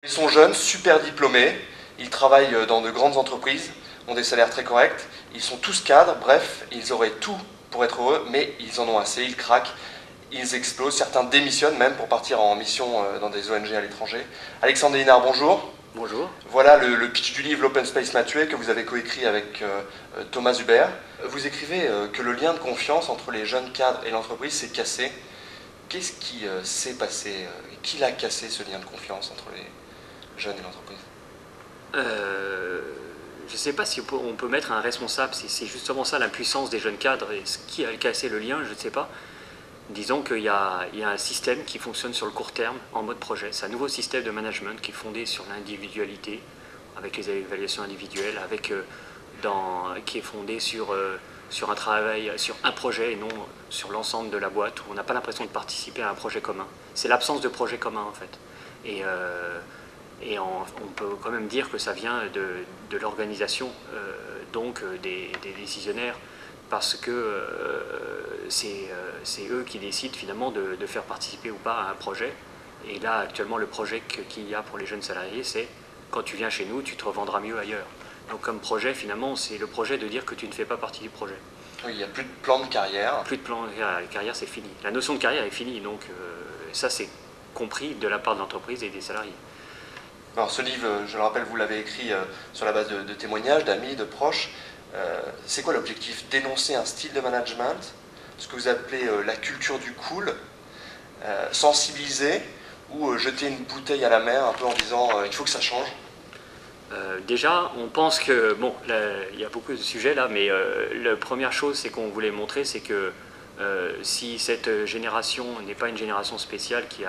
Ils sont jeunes, super diplômés, ils travaillent dans de grandes entreprises, ont des salaires très corrects, ils sont tous cadres, bref, ils auraient tout pour être heureux, mais ils en ont assez, ils craquent, ils explosent, certains démissionnent même pour partir en mission dans des ONG à l'étranger. Alexandre Hénard, bonjour. Bonjour. Voilà le pitch du livre L'Open Space m'a tué que vous avez coécrit avec Thomas Hubert. Vous écrivez que le lien de confiance entre les jeunes cadres et l'entreprise s'est cassé. Qu'est-ce qui s'est passé Qui l'a cassé, ce lien de confiance entre les jeunes et l'entreprise? Je ne sais pas si on peut mettre un responsable, c'est justement ça l'impuissance des jeunes cadres, et ce qui a cassé le lien, je ne sais pas. Disons qu'il y a un système qui fonctionne sur le court terme, en mode projet. C'est un nouveau système de management qui est fondé sur l'individualité, avec les évaluations individuelles, qui est fondé sur un travail, sur un projet et non sur l'ensemble de la boîte, où on n'a pas l'impression de participer à un projet commun. C'est l'absence de projet commun, en fait. Et on peut quand même dire que ça vient de l'organisation, donc des décisionnaires, parce que c'est eux qui décident finalement de faire participer ou pas à un projet. Et là, actuellement, le projet qu'il y a pour les jeunes salariés, c'est quand tu viens chez nous, tu te revendras mieux ailleurs. Donc comme projet, finalement, c'est le projet de dire que tu ne fais pas partie du projet. Oui, il n'y a plus de plan de carrière. Plus de plan de carrière, la carrière c'est fini. La notion de carrière est finie, donc ça c'est compris de la part de l'entreprise et des salariés. Alors ce livre, je le rappelle, vous l'avez écrit sur la base de témoignages, d'amis, de proches. C'est quoi l'objectif? Dénoncer un style de management, ce que vous appelez la culture du cool, sensibiliser ou jeter une bouteille à la mer un peu en disant il faut que ça change? Déjà, on pense que, bon, il y a beaucoup de sujets là, mais la première chose c'est qu'on voulait montrer, c'est que si cette génération n'est pas une génération spéciale qui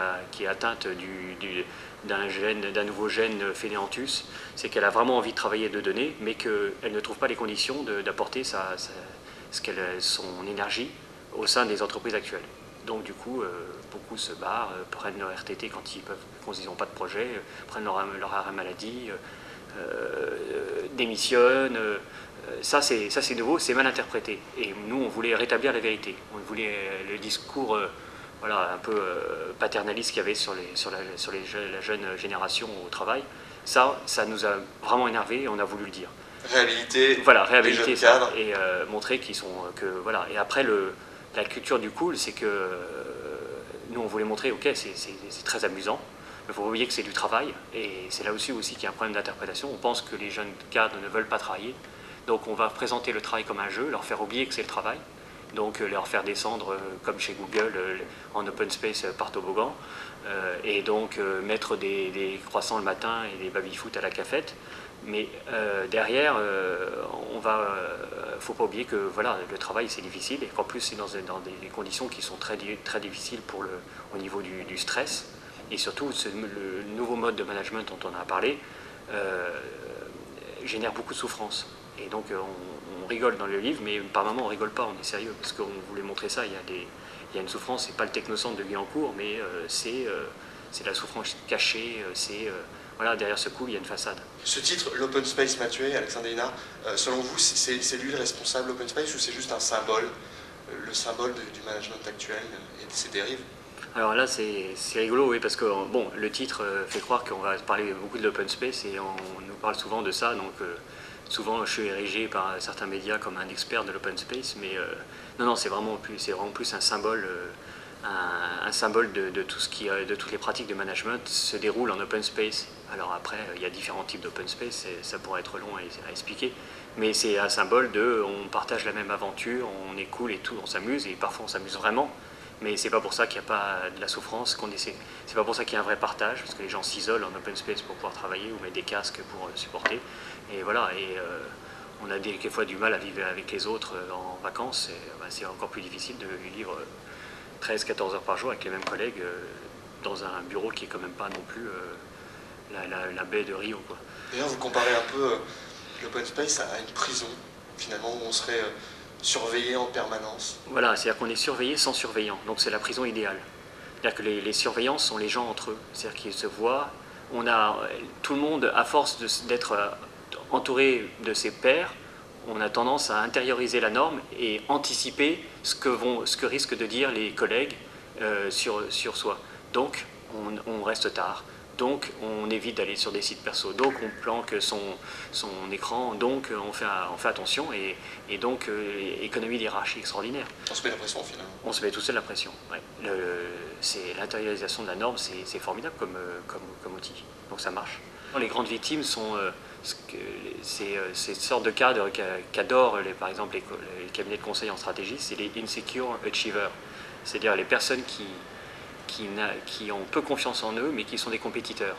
est atteinte d'un nouveau gène fainéantus, c'est qu'elle a vraiment envie de travailler et de donner, mais qu'elle ne trouve pas les conditions d'apporter son énergie au sein des entreprises actuelles. Donc du coup, beaucoup se barrent, prennent leur RTT quand ils n'ont pas de projet, prennent leur arrêt maladie, démissionnent. Ça c'est nouveau, c'est mal interprété. Et nous, on voulait rétablir la vérité. On voulait le discours voilà, un peu paternaliste qu'il y avait sur la jeune génération au travail. Ça nous a vraiment énervé et on a voulu le dire. Réhabiliter, voilà, réhabiliter ça cadres. Et montrer qu'ils sont voilà. Et après la culture du cool, c'est que nous on voulait montrer, ok, c'est très amusant. Il faut oublier que c'est du travail, et c'est là aussi qu'il y a un problème d'interprétation. On pense que les jeunes cadres ne veulent pas travailler, donc on va présenter le travail comme un jeu, leur faire oublier que c'est le travail, donc leur faire descendre, comme chez Google, en open space par toboggan, et donc mettre des croissants le matin et des baby-foot à la cafette. Mais derrière, faut pas oublier que voilà, le travail c'est difficile, et qu'en plus c'est dans des conditions qui sont très, très difficiles au niveau du stress. Et surtout, le nouveau mode de management dont on a parlé génère beaucoup de souffrance. Et donc, on rigole dans le livre, mais par moments, on rigole pas, on est sérieux, parce qu'on voulait montrer ça. Il y a une souffrance, c'est pas le technocentre de Guyancourt, mais c'est la souffrance cachée, voilà, derrière ce coup, il y a une façade. Ce titre, L'Open Space m'a tué, Alexandre Hénard, selon vous, c'est lui le responsable de l'Open Space ou c'est juste un symbole, le symbole du management actuel et de ses dérives? Alors là, c'est rigolo, oui, parce que bon, le titre fait croire qu'on va parler beaucoup de l'open space et on nous parle souvent de ça. Donc souvent, je suis érigé par certains médias comme un expert de l'open space, mais non, c'est vraiment plus un symbole, un symbole de toutes les pratiques de management se déroulent en open space. Alors après, il y a différents types d'open space, ça pourrait être long à expliquer, mais c'est un symbole on partage la même aventure, on est cool et tout, on s'amuse, et parfois on s'amuse vraiment. Mais c'est pas pour ça qu'il n'y a pas de la souffrance qu'on essaie. C'est pas pour ça qu'il y a un vrai partage, parce que les gens s'isolent en open space pour pouvoir travailler ou mettent des casques pour supporter. Et voilà, on a des fois du mal à vivre avec les autres en vacances. C'est encore plus difficile de vivre 13-14 heures par jour avec les mêmes collègues dans un bureau qui est quand même pas non plus la baie de Rio, quoi. D'ailleurs, vous comparez un peu l'open space à une prison, finalement, où on serait surveillé en permanence. Voilà, c'est-à-dire qu'on est surveillé sans surveillant, donc c'est la prison idéale. C'est-à-dire que les surveillants sont les gens entre eux, c'est-à-dire qu'ils se voient. Tout le monde, à force d'être entouré de ses pairs, on a tendance à intérioriser la norme et anticiper ce que risquent de dire les collègues sur soi. Donc, on reste tard, donc on évite d'aller sur des sites perso, donc on planque son écran, donc on fait attention et donc économie d'hierarchie extraordinaire. On se met la pression finalement. On se met tout seul la pression. Ouais. L'intériorisation de la norme, c'est formidable comme outil, donc ça marche. Les grandes victimes sont ces sortes de cadres qu'adorent par exemple les cabinets de conseil en stratégie, c'est les insecure achievers, c'est-à-dire les personnes qui ont peu confiance en eux, mais qui sont des compétiteurs.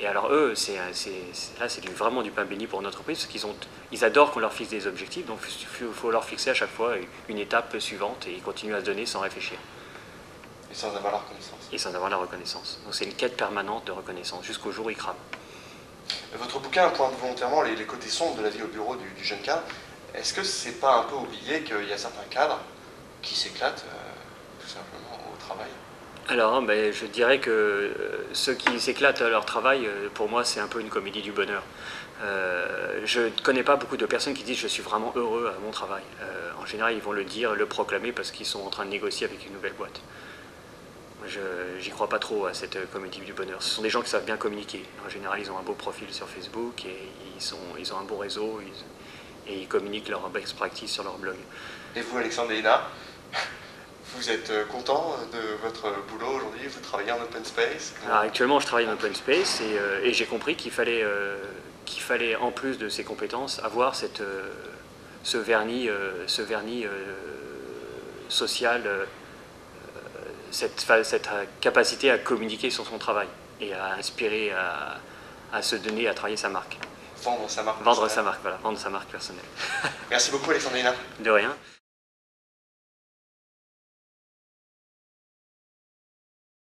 Et alors eux, là c'est vraiment du pain béni pour une entreprise, parce qu'ils adorent qu'on leur fixe des objectifs, donc il faut leur fixer à chaque fois une étape suivante, et ils continuent à se donner sans réfléchir. Et sans avoir la reconnaissance. Et sans avoir la reconnaissance. Donc c'est une quête permanente de reconnaissance, jusqu'au jour où ils crament. Votre bouquin pointe volontairement les côtés sombres de la vie au bureau du jeune cadre. Est-ce que c'est pas un peu oublié qu'il y a certains cadres qui s'éclatent tout simplement au travail? Alors, je dirais que ceux qui s'éclatent à leur travail, pour moi, c'est un peu une comédie du bonheur. Je ne connais pas beaucoup de personnes qui disent « je suis vraiment heureux à mon travail ». En général, ils vont le dire, le proclamer parce qu'ils sont en train de négocier avec une nouvelle boîte. J'y crois pas trop à cette comédie du bonheur. Ce sont des gens qui savent bien communiquer. En général, ils ont un beau profil sur Facebook et ils ont un beau réseau et ils communiquent leur best practice sur leur blog. Et vous, Alexandre Déhéna, vous êtes content de votre boulot aujourd'hui? Vous travaillez en open space? Alors, actuellement, je travaille en open space et j'ai compris qu'il fallait, en plus de ces compétences, avoir ce vernis social, cette capacité à communiquer sur son travail et à inspirer, à se donner, à travailler sa marque. Vendre sa marque. Vendre sa marque, voilà, vendre sa marque personnelle. Merci beaucoup, Alexandre Déhéna. De rien.